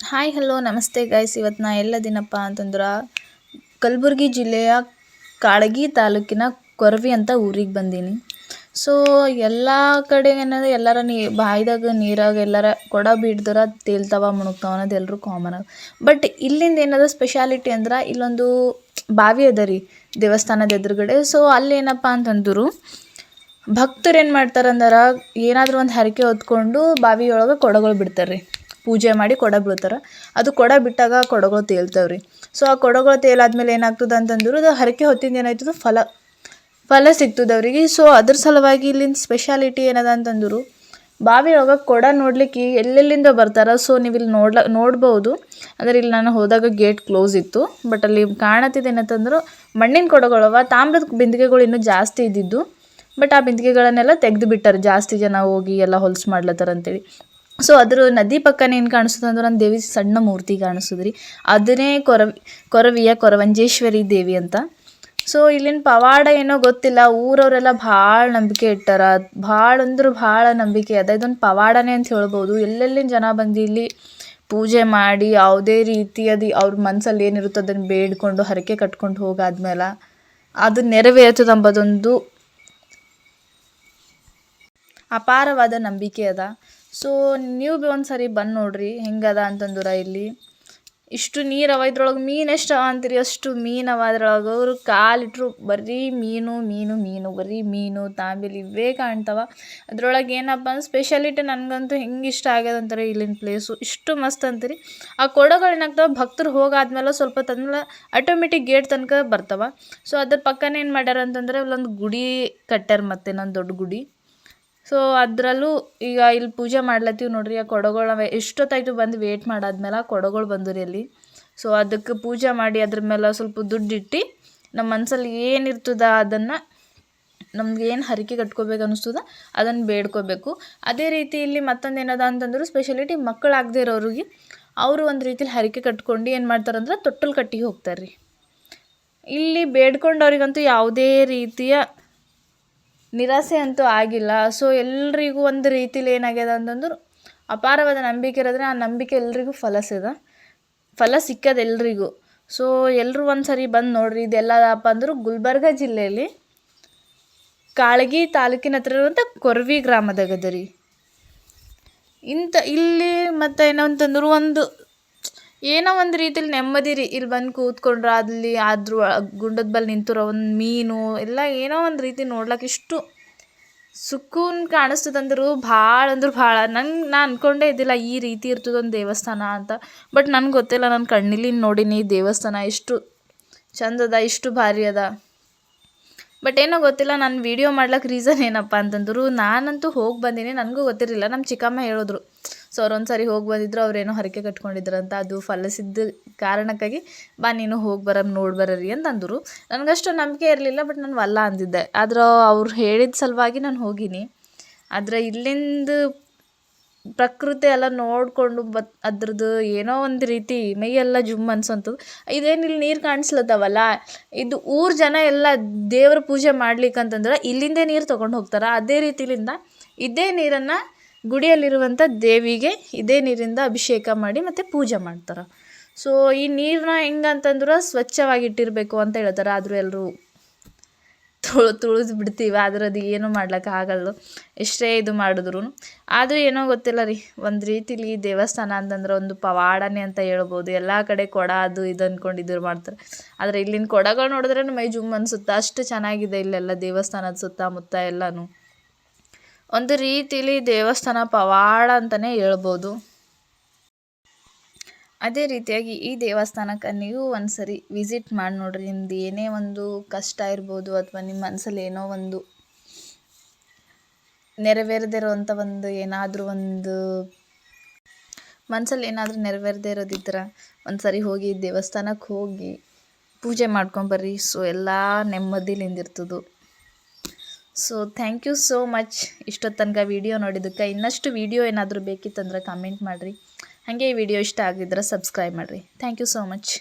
Hi hello ನಮಸ್ತೆ guys. ಇವತ್ತು ನಾ ಎಲ್ಲದಿನಪ್ಪ ಅಂತಂದ್ರೆ ಕಲಬುರಗಿ ಜಿಲ್ಲೆಯ ಕಾಳಗಿ ತಾಲೂಕಿನ ಕೊರವಿ ಅಂತ ಊರಿಗೆ ಬಂದೀನಿ. ಸೊ ಎಲ್ಲ ಕಡೆ ಏನಂದ್ರೆ ಎಲ್ಲರ ಬಾಯಿದಾಗ ನೀರಾಗ ಎಲ್ಲರ ಕೊಡ ಬಿಡ್ದರ ತೇಲ್ತಾವ ಮುಣುಗ್ತಾವ ಅನ್ನೋದು ಎಲ್ಲರೂ ಕಾಮನ್. ಬಟ್ ಇಲ್ಲಿಂದ ಏನದ ಸ್ಪೆಷಾಲಿಟಿ ಅಂದ್ರೆ ಇಲ್ಲೊಂದು ಬಾವಿ ಅದ ರೀ ದೇವಸ್ಥಾನದ ಎದುರುಗಡೆ. ಸೊ ಅಲ್ಲಿ ಏನಪ್ಪ ಅಂತಂದ್ರು ಭಕ್ತರು ಏನು ಮಾಡ್ತಾರಂದ್ರೆ ಏನಾದರೂ ಒಂದು ಹರಕೆ ಹೊತ್ಕೊಂಡು ಬಾವಿಯೊಳಗೆ ಕೊಡಗಳು ಬಿಡ್ತಾರೆ ರೀ. ಪೂಜೆ ಮಾಡಿ ಕೊಡ ಬೀಳ್ತಾರೆ. ಅದು ಕೊಡ ಬಿಟ್ಟಾಗ ಕೊಡಗಳು ತೇಲ್ತಾವ್ರಿ. ಸೊ ಆ ಕೊಡಗಳು ತೇಲಾದ್ಮೇಲೆ ಏನಾಗ್ತದೆ ಅಂತಂದ್ರೆ ಅದು ಹರಕೆ ಹೊತ್ತಿಂದ ಏನಾಯ್ತದ ಫಲ ಸಿಗ್ತದೆ ಅವ್ರಿಗೆ. ಸೊ ಅದ್ರ ಸಲುವಾಗಿ ಇಲ್ಲಿನ ಸ್ಪೆಷಾಲಿಟಿ ಏನದ ಅಂತಂದ್ರು ಬಾವಿ ಒಳಗೆ ಕೊಡ ನೋಡ್ಲಿಕ್ಕೆ ಎಲ್ಲೆಲ್ಲಿಂದ ಬರ್ತಾರೆ. ಸೊ ನೀವು ಇಲ್ಲಿ ನೋಡ್ಬೋದು. ಅಂದರೆ ಇಲ್ಲಿ ನಾನು ಹೋದಾಗ ಗೇಟ್ ಕ್ಲೋಸ್ ಇತ್ತು. ಬಟ್ ಅಲ್ಲಿ ಕಾಣತ್ತಿದ್ದು ಏನಂತಂದ್ರೆ ಮಣ್ಣಿನ ಕೊಡಗಳವ, ತಾಮ್ರದ ಬಿಂದಿಗೆಗಳು ಇನ್ನೂ ಜಾಸ್ತಿ ಇದ್ದಿದ್ದು. ಬಟ್ ಆ ಬಿಂದಿಗೆಗಳನ್ನೆಲ್ಲ ತೆಗೆದು ಬಿಟ್ಟಾರೆ, ಜಾಸ್ತಿ ಜನ ಹೋಗಿ ಎಲ್ಲ ಹೊಲ್ಸು ಮಾಡ್ಲತ್ತಾರ ಅಂತೇಳಿ. ಸೊ ಅದ್ರ ನದಿ ಪಕ್ಕನೇ ಏನು ಕಾಣಿಸ್ತದೆ ಅಂದ್ರೆ ಒಂದು ದೇವಿ ಸಣ್ಣ ಮೂರ್ತಿ ಕಾಣಿಸ್ತದೆ ರೀ. ಅದನ್ನೇ ಕೊರವಿಯ ಕೊರವಂಜೇಶ್ವರಿ ದೇವಿ ಅಂತ. ಸೊ ಇಲ್ಲಿನ ಪವಾಡ ಏನೋ ಗೊತ್ತಿಲ್ಲ, ಊರವರೆಲ್ಲ ಭಾಳ ನಂಬಿಕೆ ಇಟ್ಟಾರ. ಭಾಳ ಅಂದ್ರೆ ಭಾಳ ನಂಬಿಕೆ ಅದ. ಇದೊಂದು ಪವಾಡನೇ ಅಂತ ಹೇಳ್ಬೋದು. ಎಲ್ಲೆಲ್ಲಿನ ಜನ ಬಂದು ಇಲ್ಲಿ ಪೂಜೆ ಮಾಡಿ ಯಾವುದೇ ರೀತಿಯದು ಅವ್ರ ಮನಸ್ಸಲ್ಲಿ ಏನಿರುತ್ತೋ ಅದನ್ನು ಬೇಡ್ಕೊಂಡು ಹರಕೆ ಕಟ್ಕೊಂಡು ಹೋಗಾದ್ಮೇಲೆ ಅದು ನೆರವೇರ್ತದೆ ಎಂಬುದೊಂದು ಅಪಾರವಾದ ನಂಬಿಕೆ ಅದ. ಸೊ ನೀವು ಭೀ ಒಂದು ಸರಿ ಬಂದು ನೋಡ್ರಿ ಹೆಂಗದ ಅಂತಂದ್ರೆ ಇಲ್ಲಿ ಇಷ್ಟು ನೀರವ. ಇದ್ರೊಳಗೆ ಮೀನು ಎಷ್ಟು ಅವ ಅಂತೀರಿ, ಅಷ್ಟು ಮೀನವ ಅದ್ರೊಳಗೆ. ಅವರು ಕಾಲಿಟ್ರು ಬರೀ ಮೀನು ಮೀನು ಮೀನು, ಬರೀ ಮೀನು ತಾಂಬಿಲ್ ಇವೇ ಕಾಣ್ತಾವ. ಅದ್ರೊಳಗೆ ಏನಪ್ಪ ಅಂದ್ರೆ ಸ್ಪೆಷಾಲಿಟಿ ನನಗಂತೂ ಹೆಂಗೆ ಇಷ್ಟ ಆಗ್ಯದ ಅಂತಾರೆ ಇಲ್ಲಿನ ಪ್ಲೇಸು. ಇಷ್ಟು ಮಸ್ತ್ ಅಂತೀರಿ. ಆ ಕೊಡಗಳು ಏನಾಗ್ತವೆ ಭಕ್ತರು ಹೋಗಾದ್ಮೇಲೆ ಸ್ವಲ್ಪ ತಂದ್ಮೇಲೆ ಆಟೋಮೆಟಿಕ್ ಗೇಟ್ ತನಕ ಬರ್ತಾವ. ಸೊ ಅದ್ರ ಪಕ್ಕನೇ ಏನು ಮಾಡ್ಯಾರ ಅಂತಂದರೆ ಇಲ್ಲೊಂದು ಗುಡಿ ಕಟ್ಟ್ಯಾರ, ಮತ್ತೆ ಇನ್ನೊಂದು ದೊಡ್ಡ ಗುಡಿ. ಸೊ ಅದರಲ್ಲೂ ಈಗ ಇಲ್ಲಿ ಪೂಜೆ ಮಾಡ್ಲತ್ತೀವಿ ನೋಡ್ರಿ. ಆ ಕೊಡಗಳು ಎಷ್ಟೊತ್ತಾಯ್ತು ಬಂದು ವೇಟ್ ಮಾಡಾದ್ಮೇಲೆ ಆ ಕೊಡಗಳು ಬಂದು ಅಲ್ಲಿ. ಸೊ ಅದಕ್ಕೆ ಪೂಜೆ ಮಾಡಿ ಅದ್ರ ಮೇಲೆ ಸ್ವಲ್ಪ ದುಡ್ಡಿಟ್ಟು ನಮ್ಮ ಮನಸ್ಸಲ್ಲಿ ಏನಿರ್ತದ ಅದನ್ನು ನಮ್ಗೆ ಏನು ಹರಕೆ ಕಟ್ಕೋಬೇಕು ಅನ್ನಿಸ್ತದ ಅದನ್ನು ಬೇಡ್ಕೋಬೇಕು. ಅದೇ ರೀತಿ ಇಲ್ಲಿ ಮತ್ತೊಂದು ಏನದ ಅಂತಂದ್ರೆ ಸ್ಪೆಷಾಲಿಟಿ ಮಕ್ಕಳಾಗದೇ ಇರೋರಿಗೆ ಅವರು ಒಂದು ರೀತಿಲಿ ಹರಕೆ ಕಟ್ಕೊಂಡು ಏನು ಮಾಡ್ತಾರಂದ್ರೆ ತೊಟ್ಟಲು ಕಟ್ಟಿ ಹೋಗ್ತಾರೆ ರೀ. ಇಲ್ಲಿ ಬೇಡ್ಕೊಂಡವ್ರಿಗಂತೂ ಯಾವುದೇ ರೀತಿಯ ನಿರಾಸೆ ಅಂತೂ ಆಗಿಲ್ಲ. ಸೊ ಎಲ್ರಿಗೂ ಒಂದು ರೀತಿಲಿ ಏನಾಗ್ಯದ ಅಂತಂದ್ರೆ ಅಪಾರವಾದ ನಂಬಿಕೆ ಇರೋದ್ರೆ ಆ ನಂಬಿಕೆ ಎಲ್ರಿಗೂ ಫಲ ಸಿಕ್ಕದ ಎಲ್ರಿಗೂ. ಸೊ ಎಲ್ಲರೂ ಒಂದು ಸರಿ ಬಂದು ನೋಡ್ರಿ. ಇದೆಲ್ಲದಪ್ಪ ಅಂದ್ರೆ ಗುಲ್ಬರ್ಗ ಜಿಲ್ಲೆಯಲ್ಲಿ ಕಾಳಗಿ ತಾಲೂಕಿನ ಹತ್ರ ಇರುವಂಥ ಕೊರವಿ ಗ್ರಾಮದಾಗದ ರೀ. ಇಲ್ಲಿ ಮತ್ತು ಏನೋ ಅಂತಂದ್ರೆ ಏನೋ ಒಂದು ರೀತಿಲಿ ನೆಮ್ಮದಿ ರೀ. ಇಲ್ಲಿ ಬಂದು ಕೂತ್ಕೊಂಡ್ರೆ ಅಲ್ಲಿ ಆದ್ರೂ ಗುಂಡದ ಬಲ್ಲಿ ನಿಂತಿರೋ ಒಂದು ಮೀನು ಎಲ್ಲ ಏನೋ ಒಂದು ರೀತಿ ನೋಡ್ಲಿಕ್ಕೆ ಇಷ್ಟು ಸುಕೂನ್ ಕಾಣಿಸ್ತದಂದ್ರು ಭಾಳ ಅಂದ್ರೆ ಭಾಳ. ನಾ ಅಂದ್ಕೊಂಡೇ ಇದ್ದಿಲ್ಲ ಈ ರೀತಿ ಇರ್ತದೊಂದು ದೇವಸ್ಥಾನ ಅಂತ. ಬಟ್ ನನಗೆ ಗೊತ್ತಿಲ್ಲ, ನಾನು ಕಣ್ಣಿಲಿ ನೋಡೀನಿ ದೇವಸ್ಥಾನ ಎಷ್ಟು ಚಂದದ, ಇಷ್ಟು ಭಾರಿ ಅದ. ಬಟ್ ಏನೋ ಗೊತ್ತಿಲ್ಲ, ನಾನು ವೀಡಿಯೋ ಮಾಡ್ಲಿಕ್ಕೆ ರೀಸನ್ ಏನಪ್ಪ ಅಂತಂದ್ರು ನಾನಂತೂ ಹೋಗಿ ಬಂದೀನಿ, ನನಗೂ ಗೊತ್ತಿರಲಿಲ್ಲ. ನಮ್ಮ ಚಿಕ್ಕಮ್ಮ ಹೇಳಿದ್ರು. ಸೊ ಅವ್ರೊಂದು ಸಾರಿ ಹೋಗಿ ಬಂದಿದ್ರು, ಅವ್ರೇನೋ ಹರಕೆ ಕಟ್ಕೊಂಡಿದ್ರಂತ. ಅದು ಫಲಿಸಿದ್ದ ಕಾರಣಕ್ಕಾಗಿ ಬಾ ನೀನು ಹೋಗಿ ನೋಡಿ ಬರರಿ ಅಂತಂದರು. ನನಗಷ್ಟು ನಂಬಿಕೆ ಇರಲಿಲ್ಲ, ಬಟ್ ನಾನು ವಲ್ಲ ಅಂದಿದ್ದೆ. ಆದ್ರೆ ಅವ್ರು ಹೇಳಿದ ಸಲುವಾಗಿ ನಾನು ಹೋಗೀನಿ. ಆದರೆ ಇಲ್ಲಿಂದ ಪ್ರಕೃತಿ ಎಲ್ಲ ನೋಡಿಕೊಂಡು ಅದ್ರದ್ದು ಏನೋ ಒಂದು ರೀತಿ ಮೈಯೆಲ್ಲ ಜುಮ್ ಅನ್ಸೋಂಥದ್ದು. ಇದೇನು ಇಲ್ಲಿ ನೀರು ಕಾಣಿಸ್ಲತ್ತವಲ್ಲ, ಇದು ಊರ ಜನ ಎಲ್ಲ ದೇವ್ರ ಪೂಜೆ ಮಾಡ್ಲಿಕ್ಕಂತಂದ್ರೆ ಇಲ್ಲಿಂದೇ ನೀರು ತೊಗೊಂಡು ಹೋಗ್ತಾರೆ. ಅದೇ ರೀತಿಲಿಂದ ಇದೇ ನೀರನ್ನು ಗುಡಿಯಲ್ಲಿರುವಂಥ ದೇವಿಗೆ ಇದೇ ನೀರಿಂದ ಅಭಿಷೇಕ ಮಾಡಿ ಮತ್ತು ಪೂಜೆ ಮಾಡ್ತಾರೆ. ಸೊ ಈ ನೀರನ್ನ ಹೆಂಗಂತಂದ್ರೆ ಸ್ವಚ್ಛವಾಗಿಟ್ಟಿರಬೇಕು ಅಂತ ಹೇಳ್ತಾರೆ. ಆದರೂ ಎಲ್ಲರೂ ತುಳಿದು ಬಿಡ್ತೀವಿ. ಆದ್ರೆ ಅದು ಏನೂ ಮಾಡ್ಲಿಕ್ಕೆ ಆಗಲ್ಲ ಎಷ್ಟೇ ಇದು ಮಾಡಿದ್ರು. ಆದರೂ ಏನೋ ಗೊತ್ತಿಲ್ಲ ರೀ, ಒಂದು ರೀತಿಲಿ ದೇವಸ್ಥಾನ ಅಂತಂದ್ರೆ ಒಂದು ಪವಾಡನೇ ಅಂತ ಹೇಳ್ಬೋದು. ಎಲ್ಲ ಕಡೆ ಕೊಡ ಅದು ಇದು ಅಂದ್ಕೊಂಡು ಮಾಡ್ತಾರೆ. ಆದರೆ ಇಲ್ಲಿನ ಕೊಡಗಳು ನೋಡಿದ್ರೆ ಮೈ ಜುಮ್ ಅನಿಸುತ್ತೆ, ಅಷ್ಟು ಚೆನ್ನಾಗಿದೆ ಇಲ್ಲೆಲ್ಲ ದೇವಸ್ಥಾನದ ಸುತ್ತಮುತ್ತ ಎಲ್ಲನೂ. ಒಂದು ರೀತಿಲಿ ದೇವಸ್ಥಾನ ಪವಾಡ ಅಂತಲೇ ಹೇಳ್ಬೋದು. ಅದೇ ರೀತಿಯಾಗಿ ಈ ದೇವಸ್ಥಾನಕ್ಕೆ ನೀವು ಒಂದು ಸರಿ ವಿಸಿಟ್ ಮಾಡಿ ನೋಡ್ರಿ. ನಿಮ್ದು ಏನೇ ಒಂದು ಕಷ್ಟ ಇರ್ಬೋದು ಅಥವಾ ನಿಮ್ಮ ಮನಸ್ಸಲ್ಲಿ ಏನೋ ಒಂದು ನೆರವೇರದಿರೋವಂಥ ಏನಾದರೂ ಮನಸ್ಸಲ್ಲಿ ಏನಾದರೂ ನೆರವೇರದೇ ಇರೋದಿದ್ರೆ ಒಂದು ಸರಿ ಹೋಗಿ ದೇವಸ್ಥಾನಕ್ಕೆ ಹೋಗಿ ಪೂಜೆ ಮಾಡ್ಕೊಂಬರ್ರಿ. ಸೊ ಎಲ್ಲ ನೆಮ್ಮದಿಲಿಂದಿರ್ತದೆ. So thank you so much ಇಷ್ಟೊತ್ತು ತನಕ ವೀಡಿಯೋ ನೋಡಿದ್ದಕ್ಕೆ. ಇನ್ನಷ್ಟು ವೀಡಿಯೋ ಏನಾದರೂ ಬೇಕಿತ್ತಂದ್ರೆ ಕಮೆಂಟ್ ಮಾಡಿರಿ. ಹಾಗೆ ಈ ವಿಡಿಯೋ ಇಷ್ಟ ಆಗಿದ್ರೆ ಸಬ್ಸ್ಕ್ರೈಬ್ ಮಾಡಿರಿ. Thank you so much.